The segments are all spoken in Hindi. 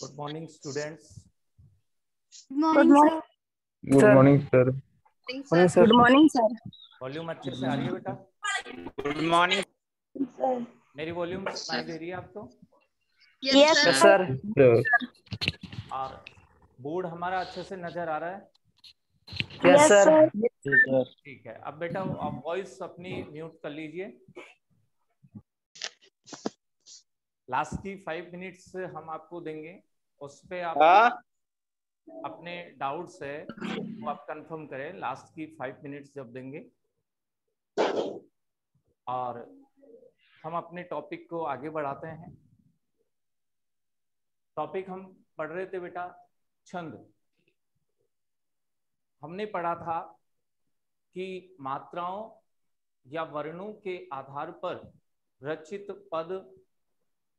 Good morning students. Good morning good morning sir. Good morning sir. Volume अच्छे से आ रही है बेटा? Good morning sir. मेरी वॉल्यूम सुनाई दे रही है आपको? Yes sir. और बोर्ड हमारा अच्छे से नजर आ रहा है? Yes sir. ठीक है। अब बेटा आप वॉइस अपनी म्यूट कर लीजिए। लास्ट की 5 मिनट्स हम आपको देंगे, उस पे आप अपने डाउट्स है वो आप कंफर्म करें। लास्ट की 5 मिनट्स जब देंगे और हम अपने टॉपिक को आगे बढ़ाते हैं। टॉपिक हम पढ़ रहे थे बेटा छंद। हमने पढ़ा था कि मात्राओं या वर्णों के आधार पर रचित पद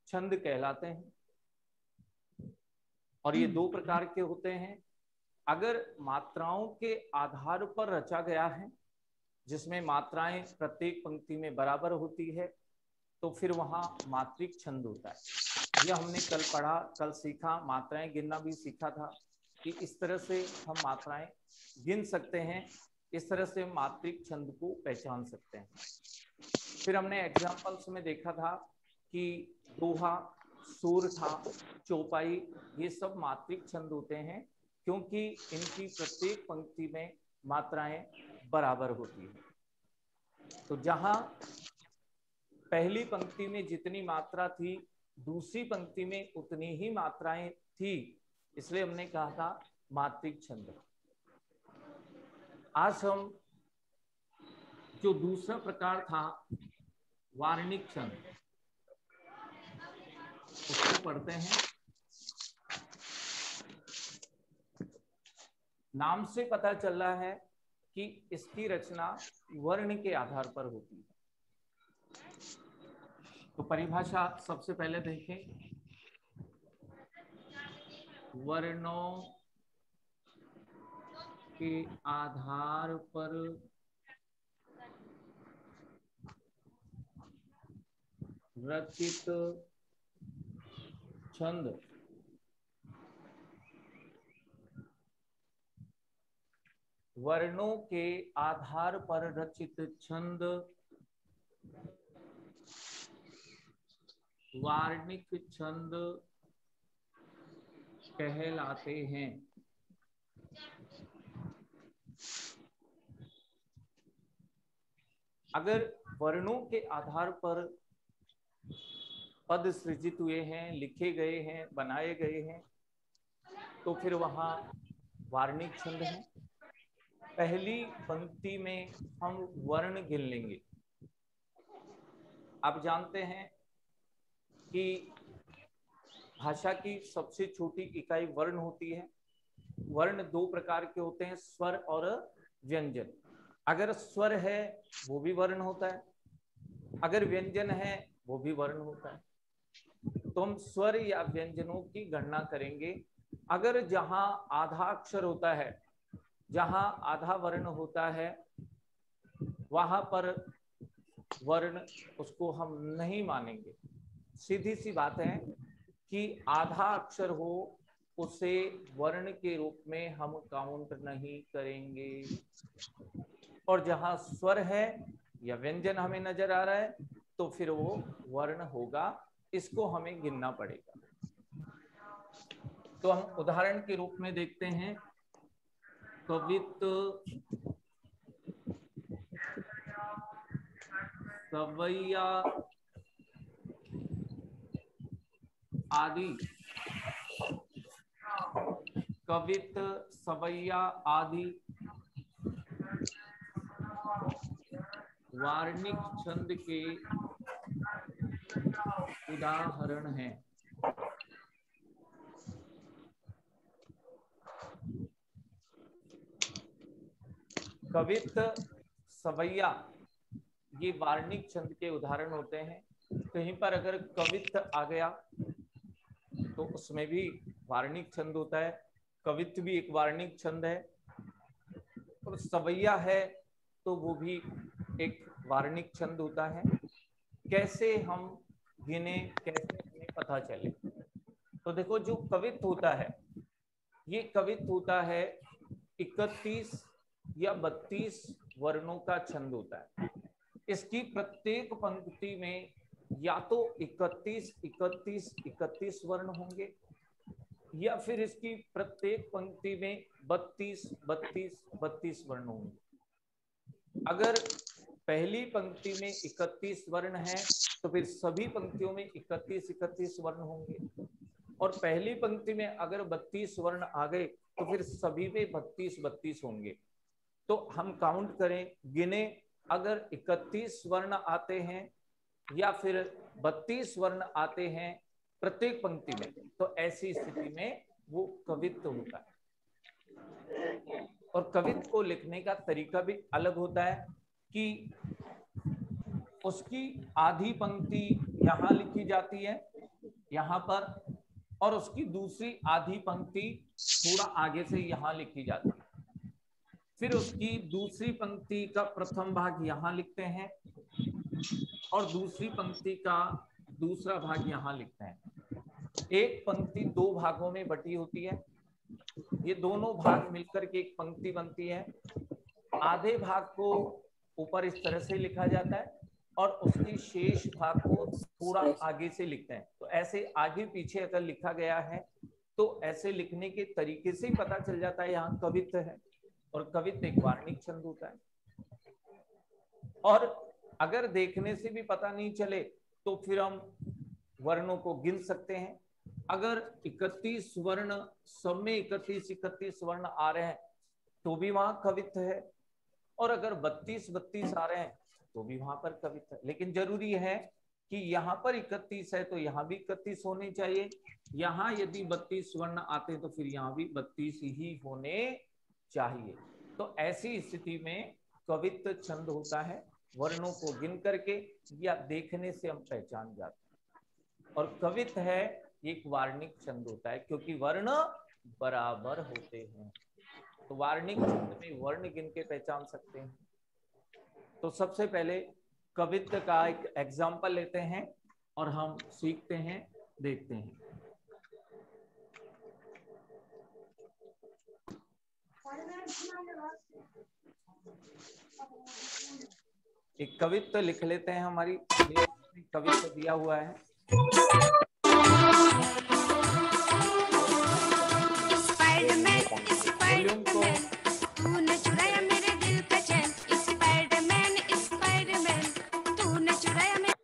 छंद कहलाते हैं और ये 2 प्रकार के होते हैं। अगर मात्राओं के आधार पर रचा गया है जिसमें मात्राएं प्रत्येक पंक्ति में बराबर होती है तो फिर वहां मात्रिक छंद होता है। यह हमने कल पढ़ा, कल सीखा, मात्राएं गिनना भी सीखा था कि इस तरह से हम मात्राएं गिन सकते हैं, इस तरह से मात्रिक छंद को पहचान सकते हैं। फिर हमने एग्जाम्पल्स में देखा था कि दोहा, सूर था, चौपाई, ये सब मात्रिक छंद होते हैं क्योंकि इनकी प्रत्येक पंक्ति में मात्राएं बराबर होती है। तो जहां पहली पंक्ति में जितनी मात्रा थी दूसरी पंक्ति में उतनी ही मात्राएं थी, इसलिए हमने कहा था मात्रिक छंद। आज हम जो दूसरा प्रकार था वार्णिक छंद उसको पढ़ते हैं। नाम से पता चल रहा है कि इसकी रचना वर्ण के आधार पर होती है। तो परिभाषा सबसे पहले देखें। वर्णों के आधार पर रचित छंद वर्णों के आधार पर रचित छंद वार्णिक छंद कहलाते हैं। अगर वर्णों के आधार पर पद सृजित हुए हैं, लिखे गए हैं, बनाए गए हैं तो फिर वहां वार्णिक छंद है। पहली पंक्ति में हम वर्ण गिन लेंगे। आप जानते हैं कि भाषा की सबसे छोटी इकाई वर्ण होती है। वर्ण 2 प्रकार के होते हैं, स्वर और व्यंजन। अगर स्वर है वो भी वर्ण होता है, अगर व्यंजन है वो भी वर्ण होता है। तो हम स्वर या व्यंजनों की गणना करेंगे। अगर जहां आधा अक्षर होता है, जहां आधा वर्ण होता है, वहां पर वर्ण उसको हम नहीं मानेंगे। सीधी सी बात है कि आधा अक्षर हो उसे वर्ण के रूप में हम काउंट नहीं करेंगे। और जहां स्वर है या व्यंजन हमें नजर आ रहा है तो फिर वो वर्ण होगा, इसको हमें गिनना पड़ेगा। तो हम उदाहरण के रूप में देखते हैं। कवित, सवैया आदि। कवित, सवैया आदि वार्णिक छंद के उदाहरण हैं। कवित्त, सवैया, ये वार्णिक छंद के उदाहरण होते हैं। कहीं पर अगर कवित्त आ गया तो उसमें भी वार्णिक छंद होता है। कवित्त भी एक वार्णिक छंद है, और सवैया है तो वो भी एक वार्णिक छंद होता है। कैसे हम गिने, कैसे हमें पता चले? तो देखो, जो कवित्त होता है, ये कवित्त होता है 31 या 32 वर्णों का छंद होता है। इसकी प्रत्येक पंक्ति में या तो 31, 31, 31 वर्ण होंगे, या फिर इसकी प्रत्येक पंक्ति में 32, 32, 32 वर्ण होंगे। अगर पहली पंक्ति में 31 वर्ण है तो फिर सभी पंक्तियों में 31, 31 वर्ण होंगे, और पहली पंक्ति में अगर 32 वर्ण आ गए तो फिर सभी में 32, 32 होंगे। तो हम काउंट करें, गिने, अगर 31 वर्ण आते हैं या फिर 32 वर्ण आते हैं प्रत्येक पंक्ति में, तो ऐसी स्थिति में वो कवित्त होता है। और कवित्त को लिखने का तरीका भी अलग होता है कि उसकी आधी पंक्ति यहाँ लिखी जाती है, यहाँ पर, और उसकी दूसरी आधी पंक्ति थोड़ा आगे से यहाँ लिखी जाती है। फिर उसकी दूसरी पंक्ति का प्रथम भाग यहाँ लिखते हैं और दूसरी पंक्ति का दूसरा भाग यहाँ लिखते हैं। एक पंक्ति दो भागों में बटी होती है, ये दोनों भाग मिलकर के एक पंक्ति बनती है। आधे भाग को ऊपर इस तरह से लिखा जाता है और उसकी शेष भाग को थोड़ा आगे से लिखते हैं। तो ऐसे आगे पीछे अगर लिखा गया है तो ऐसे लिखने के तरीके से ही पता चल जाता है यहाँ कवित्त है, और कवित्त एक वार्णिक छंद होता है। और अगर देखने से भी पता नहीं चले तो फिर हम वर्णों को गिन सकते हैं। अगर 31 वर्ण, सब में 31, 31 वर्ण आ रहे हैं तो भी वहां कवित्त है, और अगर 32, 32 आ रहे हैं तो भी वहां पर कवित्त है। लेकिन जरूरी है कि यहाँ पर 31 है तो यहाँ भी 31 होने चाहिए, यहाँ यदि 32 वर्ण आते हैं तो फिर यहाँ भी 32 ही होने चाहिए। तो ऐसी स्थिति में कवित्त छंद होता है, वर्णों को गिन करके या देखने से हम पहचान जाते हैं। और कवित्त है एक वार्णिक छंद होता है क्योंकि वर्ण बराबर होते हैं। तो वार्णिक छंद में वर्ण गिन के पहचान सकते हैं। तो सबसे पहले कवित्त का एक एग्जाम्पल लेते हैं और हम सीखते हैं, देखते हैं। एक कवित्त लिख लेते हैं, हमारी कवित्त दिया हुआ है। वॉल्यूम को तूने चुराया मेरे दिल का चैन, स्पाइडरमैन स्पाइडरमैन तूने चुराया मेरे।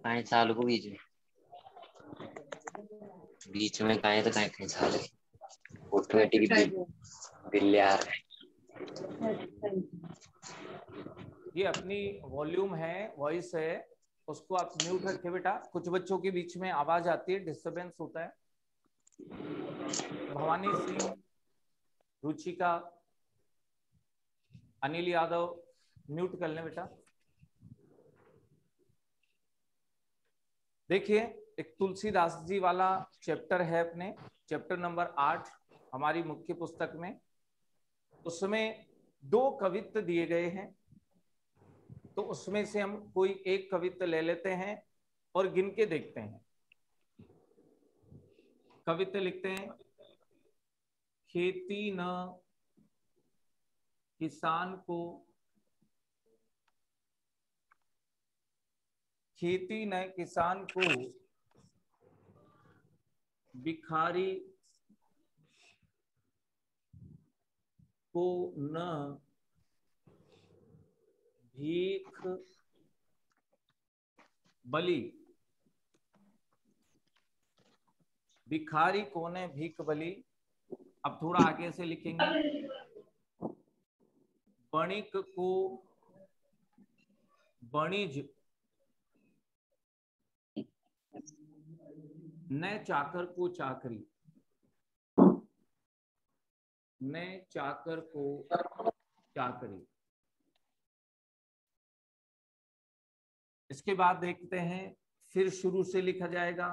काहे चालू को बीच में काहे तो काहे चालू ऑटोमेटिक बिल आ रहा है। ये अपनी वॉल्यूम है, वॉइस है, उसको आप म्यूट रखें बेटा। कुछ बच्चों के बीच में आवाज आती है, डिस्टरबेंस होता है। भवानी सिंह, रुचिका, अनिल यादव, म्यूट कर लें बेटा। देखिए, एक तुलसीदास जी वाला चैप्टर है, अपने चैप्टर नंबर 8 हमारी मुख्य पुस्तक में। उसमें 2 कवित्त दिए गए हैं, तो उसमें से हम कोई एक कवित्त ले लेते हैं और गिन के देखते हैं। कवित्त लिखते हैं, खेती न किसान को, खेती न किसान को भिखारी को न भीख बलि, भिखारी को ने भीख बलि। अब थोड़ा आगे से लिखेंगे, वणिक को वणिज न चाकर को चाकरी, न चाकर को चाकरी। इसके बाद देखते हैं, फिर शुरू से लिखा जाएगा।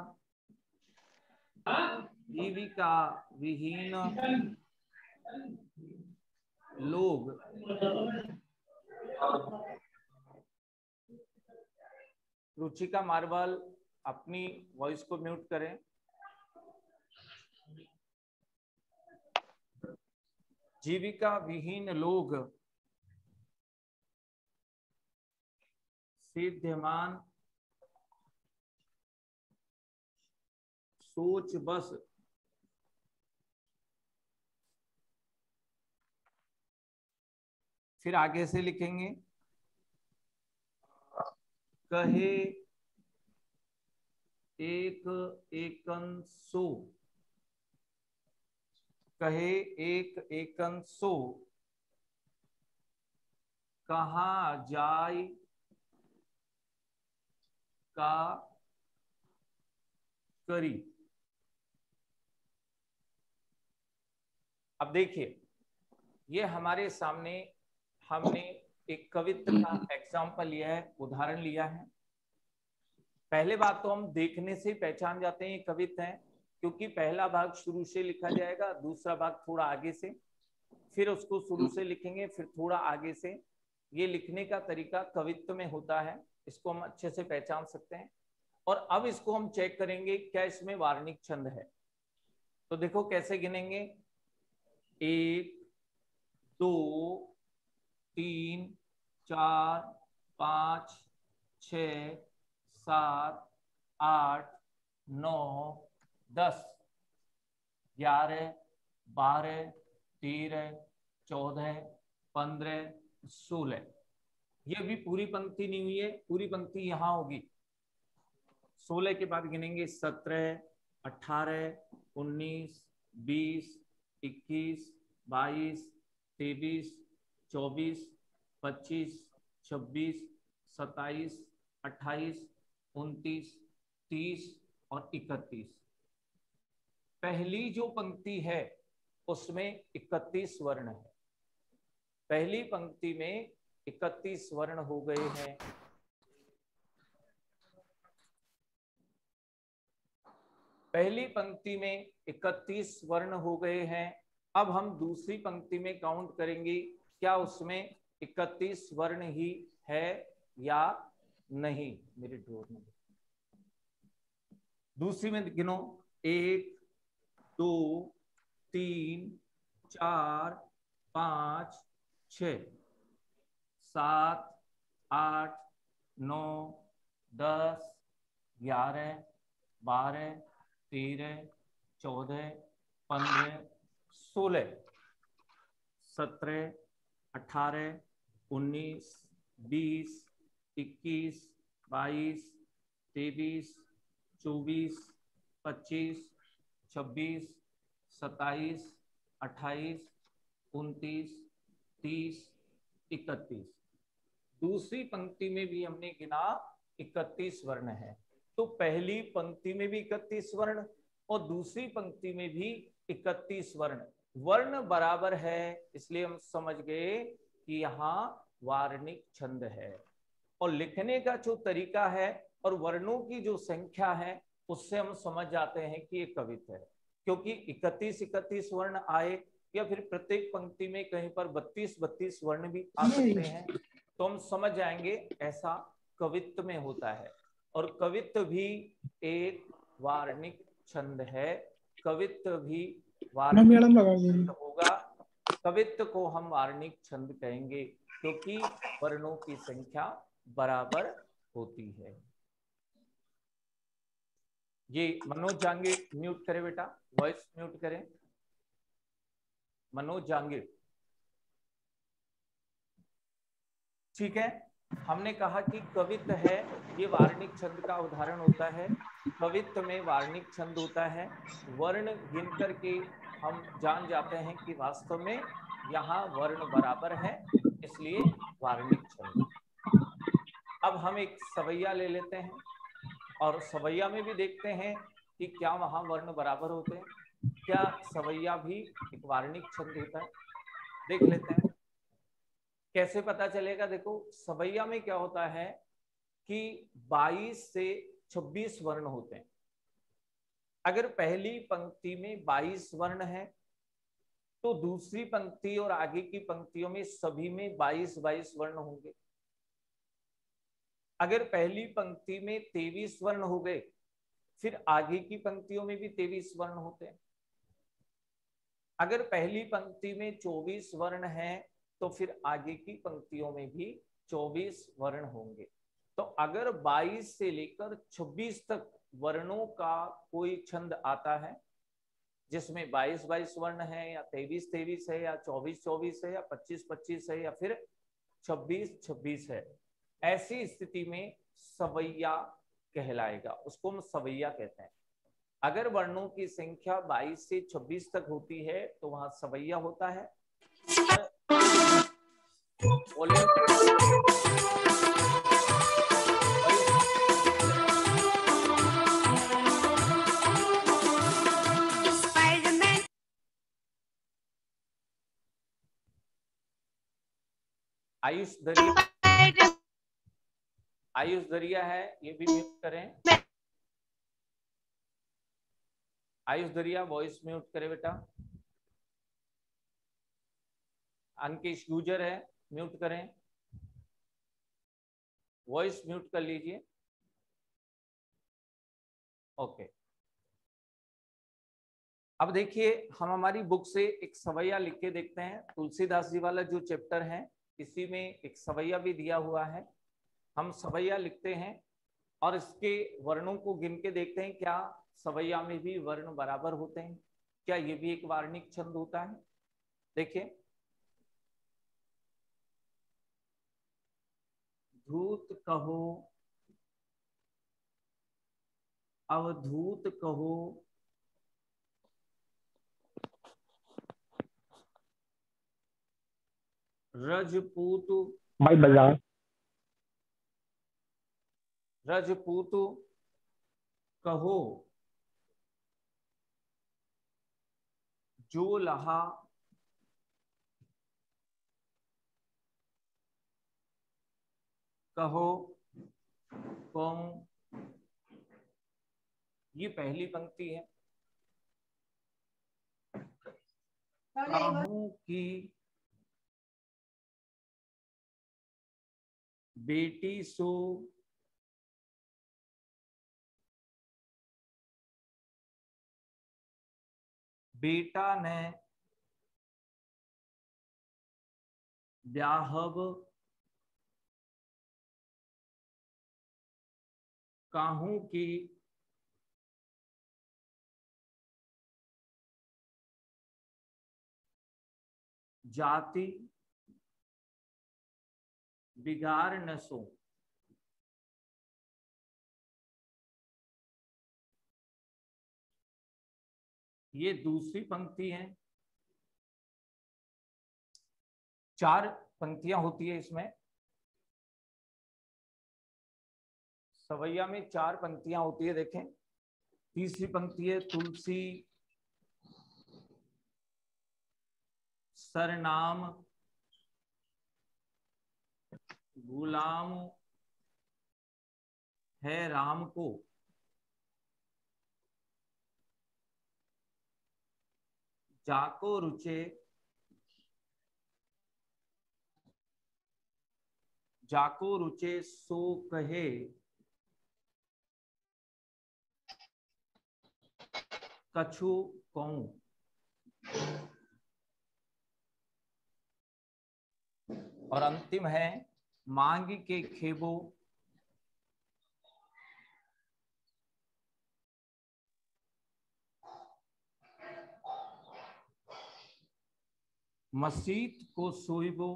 जीविका विहीन लोग रुचिका मार्बल अपनी वॉइस को म्यूट करें। जीविका विहीन लोग सिद्धमान सोच बस फिर आगे से लिखेंगे। कहे एक एकन सो, कहे एक एकन सो, कहाँ जाय का करी। अब देखिए, ये हमारे सामने हमने एक कवित्व का एग्जाम्पल लिया है, उदाहरण लिया है। पहले बात तो हम देखने से पहचान जाते हैं ये कवित्व है, क्योंकि पहला भाग शुरू से लिखा जाएगा, दूसरा भाग थोड़ा आगे से, फिर उसको शुरू से लिखेंगे, फिर थोड़ा आगे से। ये लिखने का तरीका कवित्व में होता है, इसको हम अच्छे से पहचान सकते हैं। और अब इसको हम चेक करेंगे क्या इसमें वार्णिक छंद है। तो देखो कैसे गिनेंगे, 1 2 3 4 5 6 7 8 9 10 11 12 13 14 15 16। ये भी पूरी पंक्ति नहीं हुई है, पूरी पंक्ति यहाँ होगी। 16 के बाद गिनेंगे 17 18 19 20 21 22 23 24 25 26 27 28 29 30 और 31। पहली जो पंक्ति है उसमें 31 वर्ण है। पहली पंक्ति में 31 वर्ण हो गए हैं। पहली पंक्ति में 31 वर्ण हो गए हैं। अब हम दूसरी पंक्ति में काउंट करेंगे, क्या उसमें 31 वर्ण ही है या नहीं। मेरे ड्रॉर में दूसरी में गिनो, 1 2 3 4 5 6 7 8 9 10 11 12 13 14 15 16 17 18 19 20 21 22 23 24 25 26 27 28 29 30 31। दूसरी पंक्ति में भी हमने गिना 31 वर्ण है। तो पहली पंक्ति में भी 31 वर्ण और दूसरी पंक्ति में भी 31 वर्ण, वर्ण बराबर है, इसलिए हम समझ गए कि यहाँ वार्णिक छंद है। और लिखने का जो तरीका है और वर्णों की जो संख्या है उससे हम समझ जाते हैं कि ये कवित्व है, क्योंकि 31 वर्ण आए या फिर प्रत्येक पंक्ति में कहीं पर 32 वर्ण भी आ सकते हैं, तो हम समझ जाएंगे ऐसा कवित्व में होता है। और कवित्व भी एक वार्णिक छंद है, कवित्व भी वार्णिक छंद होगा। कवित्व को हम वार्णिक छंद कहेंगे क्योंकि वर्णों की संख्या बराबर होती है। ये मनोज जांगीर म्यूट करें बेटा, वॉइस म्यूट करें। मनोज जांगीर, ठीक है। हमने कहा कि कवित्व है, ये वार्णिक छंद का उदाहरण होता है। कवित्व में वार्णिक छंद होता है, वर्ण गिन करके हम जान जाते हैं कि वास्तव में यहाँ वर्ण बराबर है, इसलिए वार्णिक छंद। अब हम एक सवैया ले लेते हैं और सवैया में भी देखते हैं कि क्या वहां वर्ण बराबर होते हैं, क्या सवैया भी एक वार्णिक छंद होता है। देख लेते हैं कैसे पता चलेगा। देखो सवैया में क्या होता है कि 22 से 26 वर्ण होते हैं। अगर पहली पंक्ति में 22 वर्ण है तो दूसरी पंक्ति और आगे की पंक्तियों में सभी में 22-22 वर्ण होंगे। अगर पहली पंक्ति में 23 वर्ण हो गए फिर आगे की पंक्तियों में भी 23 वर्ण होते हैं। अगर पहली पंक्ति में 24 वर्ण है तो फिर आगे की पंक्तियों में भी 24 वर्ण होंगे। तो अगर 22 से लेकर 26 तक वर्णों का कोई छंद आता है जिसमें 22-22 वर्ण है या 23-23 है या 24-24 है या 25-25 है या फिर 26-26 है, ऐसी स्थिति में सवैया कहलाएगा, उसको हम सवैया कहते हैं। अगर वर्णों की संख्या 22 से 26 तक होती है तो वहां सवैया होता है। स्पाइडरमैन आयुष दरिया, आयुष दरिया है, ये भी म्यूट करें। आयुष दरिया वॉइस म्यूट करें बेटा। अंकिश गुजर है, म्यूट करें, वॉइस म्यूट कर लीजिए। ओके, अब देखिए हम हमारी बुक से एक सवैया लिख के देखते हैं। तुलसीदास जी वाला जो चैप्टर है इसी में एक सवैया भी दिया हुआ है। हम सवैया लिखते हैं और इसके वर्णों को गिन के देखते हैं क्या सवैया में भी वर्ण बराबर होते हैं, क्या ये भी एक वार्णिक छंद होता है। देखिए धूत कहो, अवधूत कहो, रजपूत, भाई बाजार रजपूत कहो, जो लहा, कहो कौन। ये पहली पंक्ति है। काहू की बेटी सो, बेटा ने ब्याहब, काहू की जाति, बिगाड़ न सो। ये दूसरी पंक्ति है। 4 पंक्तियां होती है इसमें, सवैया में 4 पंक्तियां होती है। देखें तीसरी पंक्ति है तुलसी सरनाम गुलाम है राम को, जाको रुचे, जाको रुचे सो कहे, कछु कहूं। और अंतिम है मांग के खेबो, मसीत को सोइबो,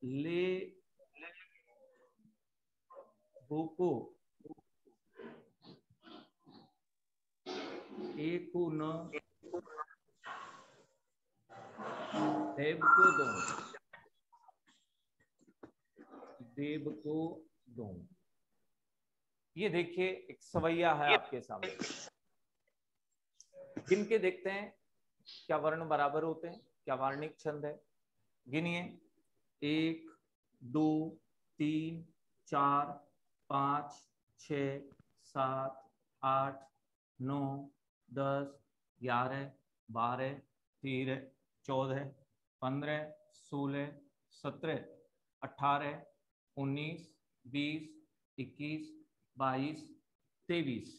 ले बोको, एको न देव को दो, देव को दो। ये देखिए एक सवैया है आपके सामने, गिन के देखते हैं क्या वर्ण बराबर होते हैं, क्या वार्णिक छंद है। गिनिए 1 2 3 4 5 6 7 8 9 10 11 12 13 14 15 16 17 18 19 20 21 22 23।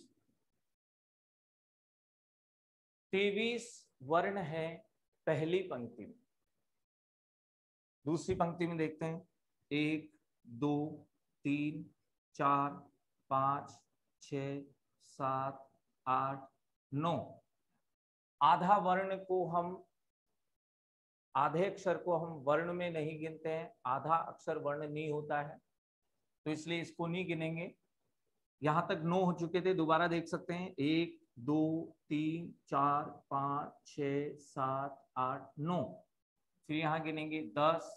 23 वर्ण है पहली पंक्ति में। दूसरी पंक्ति में देखते हैं 1 2 3 4 5 6 7 8 9। आधा वर्ण को हम, आधे अक्षर को हम वर्ण में नहीं गिनते हैं, आधा अक्षर वर्ण नहीं होता है, तो इसलिए इसको नहीं गिनेंगे। यहां तक 9 हो चुके थे, दोबारा देख सकते हैं 1 2 3 4 5 6 7 8 9। फिर यहाँ गिनेंगे 10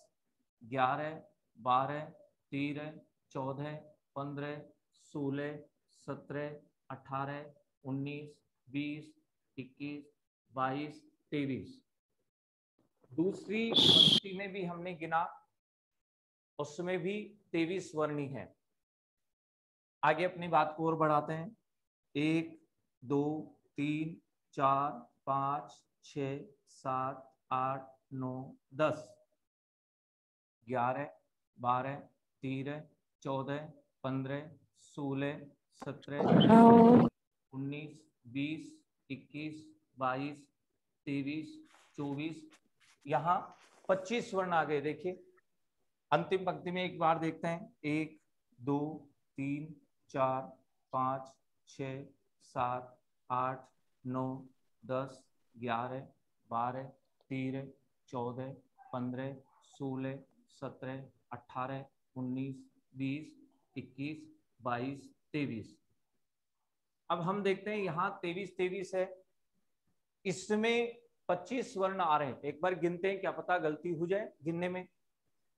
11 12 13 14 15 16 17 18 19 20 21 22 23। दूसरी पंक्ति में भी हमने गिना, उसमें भी 23 वर्णी है। आगे अपनी बात को और बढ़ाते हैं 1 2 3 4 5 6 7 8 9 10 11 12 13 14 15 16 17 19 20 21 22 23 24। यहाँ 25 वर्ण आ गए। देखिए अंतिम पंक्ति में एक बार देखते हैं 1 2 3 4 5 6 7 8 9 10 11 12 13 14 15 16 17 18 19 20 21 22 23। अब हम देखते हैं यहाँ 23 है, इसमें 25 वर्ण आ रहे हैं। एक बार गिनते हैं, क्या पता गलती हो जाए गिनने में।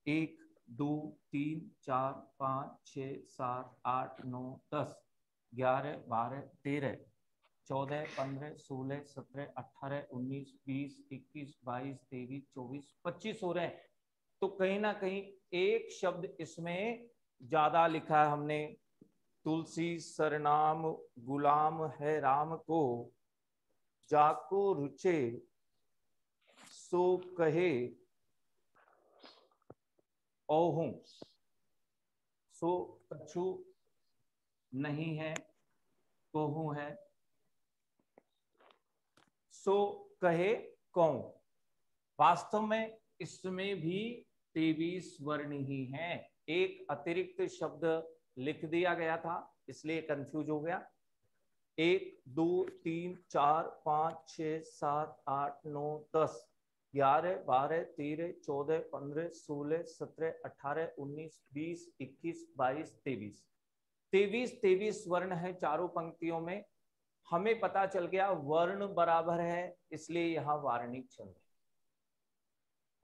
1 2 3 4 5 6 7 8 9 10 11 12 13 14 15 16 17 18 19 20 21 22 23 24 25 हो रहे हैं। तो कहीं ना कहीं एक शब्द इसमें ज्यादा लिखा है हमने। तुलसी सरनाम गुलाम है राम को, जाको रुचे सो कहे ओहूं। सो कछु नहीं है, कोहूं है, सो कहे कौन। वास्तव में इसमें भी 23 वर्ण ही हैं। एक अतिरिक्त शब्द लिख दिया गया था, इसलिए कंफ्यूज हो गया। 1 2 3 4 5 6 7 8 9 10 11 12 13 14 15 16 17 18 19 20 21 22 23। 23 वर्ण है चारों पंक्तियों में। हमें पता चल गया वर्ण बराबर है, इसलिए यहाँ वार्णिक छंद है।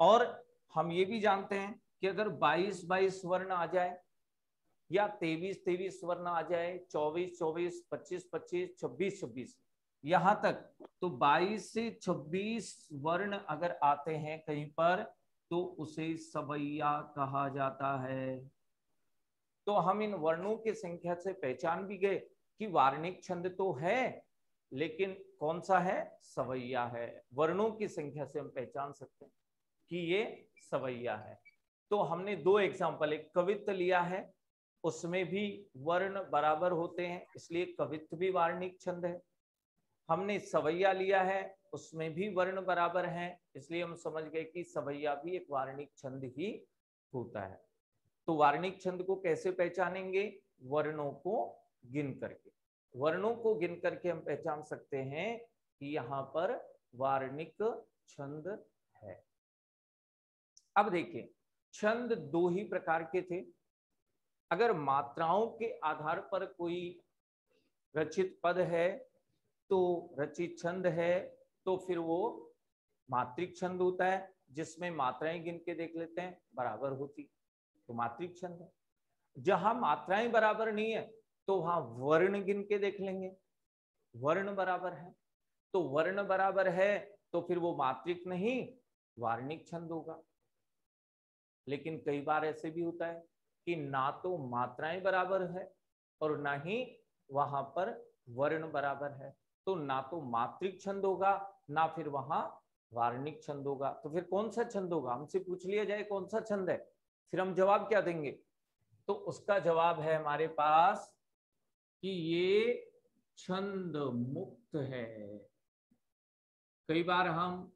और हम ये भी जानते हैं कि अगर 22 वर्ण आ जाए या 23 वर्ण आ जाए, 24 25 26 यहां तक, तो 22 से 26 वर्ण अगर आते हैं कहीं पर तो उसे सवैया कहा जाता है। तो हम इन वर्णों की संख्या से पहचान भी गए कि वार्णिक छंद तो है, लेकिन कौन सा है, सवैया है। वर्णों की संख्या से हम पहचान सकते हैं कि ये सवैया है। तो हमने 2 एग्जाम्पल, एक कवित्व लिया है, उसमें भी वर्ण बराबर होते हैं, इसलिए कवित्व भी वार्णिक छंद है। हमने सवैया लिया है, उसमें भी वर्ण बराबर हैं, इसलिए हम समझ गए कि सवैया भी एक वार्णिक छंद ही होता है। तो वार्णिक छंद को कैसे पहचानेंगे, वर्णों को गिन करके। वर्णों को गिन करके हम पहचान सकते हैं कि यहाँ पर वार्णिक छंद है। अब देखिए छंद 2 ही प्रकार के थे। अगर मात्राओं के आधार पर कोई रचित पद है तो रचित छंद है तो फिर वो मात्रिक छंद होता है, जिसमें मात्राएं गिन के देख लेते हैं बराबर होती, तो मात्रिक छंद है। जहां मात्राएं बराबर नहीं है तो वहां वर्ण गिन के देख लेंगे, वर्ण बराबर है, तो वर्ण बराबर है तो फिर वो मात्रिक नहीं वार्णिक छंद होगा। लेकिन कई बार ऐसे भी होता है कि ना तो मात्राएं बराबर है और ना ही वहां पर वर्ण बराबर है, तो ना तो मात्रिक छंद होगा ना फिर वहां वार्णिक छंद होगा। तो फिर कौन सा छंद होगा, हमसे पूछ लिया जाए कौन सा छंद है, फिर हम जवाब क्या देंगे? तो उसका जवाब है हमारे पास कि ये छंद मुक्त है। कई बार हम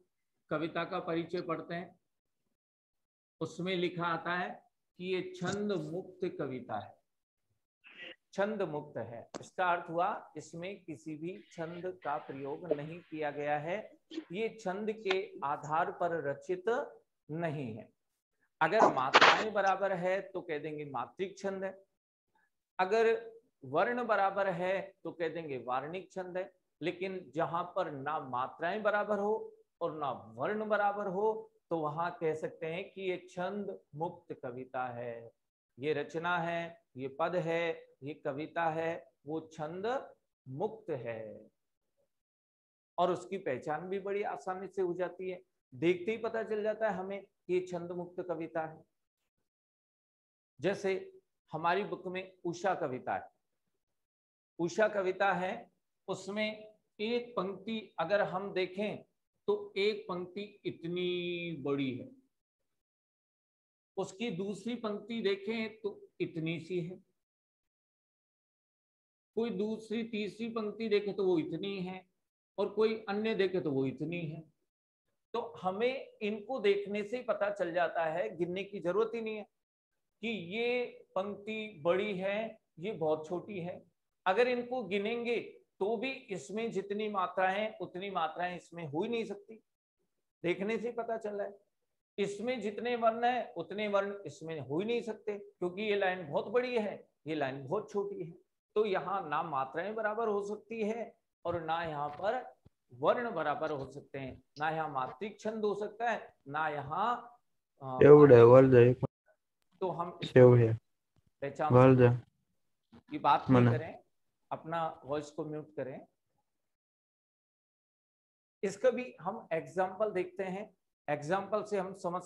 कविता का परिचय पढ़ते हैं, उसमें लिखा आता है कि ये छंद मुक्त कविता है, छंद मुक्त है। इसका अर्थ हुआ इसमें किसी भी छंद का प्रयोग नहीं किया गया है, ये छंद के आधार पर रचित नहीं है। अगर मात्राएं बराबर है तो कह देंगे मात्रिक छंद है, अगर वर्ण बराबर है तो कह देंगे वार्णिक छंद है। लेकिन जहां पर ना मात्राएं बराबर हो और ना वर्ण बराबर हो तो वहां कह सकते हैं कि ये छंद मुक्त कविता है, ये रचना है, ये पद है, ये कविता है, वो छंद मुक्त है। और उसकी पहचान भी बड़ी आसानी से हो जाती है, देखते ही पता चल जाता है हमें कि ये छंद मुक्त कविता है। जैसे हमारी बुक में उषा कविता है, उषा कविता है, उसमें एक पंक्ति अगर हम देखें तो एक पंक्ति इतनी बड़ी है, उसकी दूसरी पंक्ति देखें तो इतनी सी है, कोई दूसरी तीसरी पंक्ति देखे तो वो इतनी है, और कोई अन्य देखे तो वो इतनी है। तो हमें इनको देखने से ही पता चल जाता है, गिनने की जरूरत ही नहीं है कि ये पंक्ति बड़ी है, ये बहुत छोटी है। अगर इनको गिनेंगे तो भी इसमें जितनी मात्राएं उतनी मात्राएं इसमें हो ही नहीं सकती, देखने से पता चल रहा है। इसमें जितने वर्ण है उतने वर्ण इसमें हो ही नहीं सकते, क्योंकि ये लाइन बहुत बड़ी है, ये लाइन बहुत छोटी है। तो यहाँ ना मात्राएं बराबर हो सकती है और ना यहाँ पर वर्ण बराबर हो सकते हैं, ना यहाँ मात्रिक छंद हो सकता है, ना यहाँ तो हम पहचान की बात नहीं करें, अपना वॉइस को म्यूट करें। इसका भी हम एग्जाम्पल देखते हैं, एग्जाम्पल से हम समझ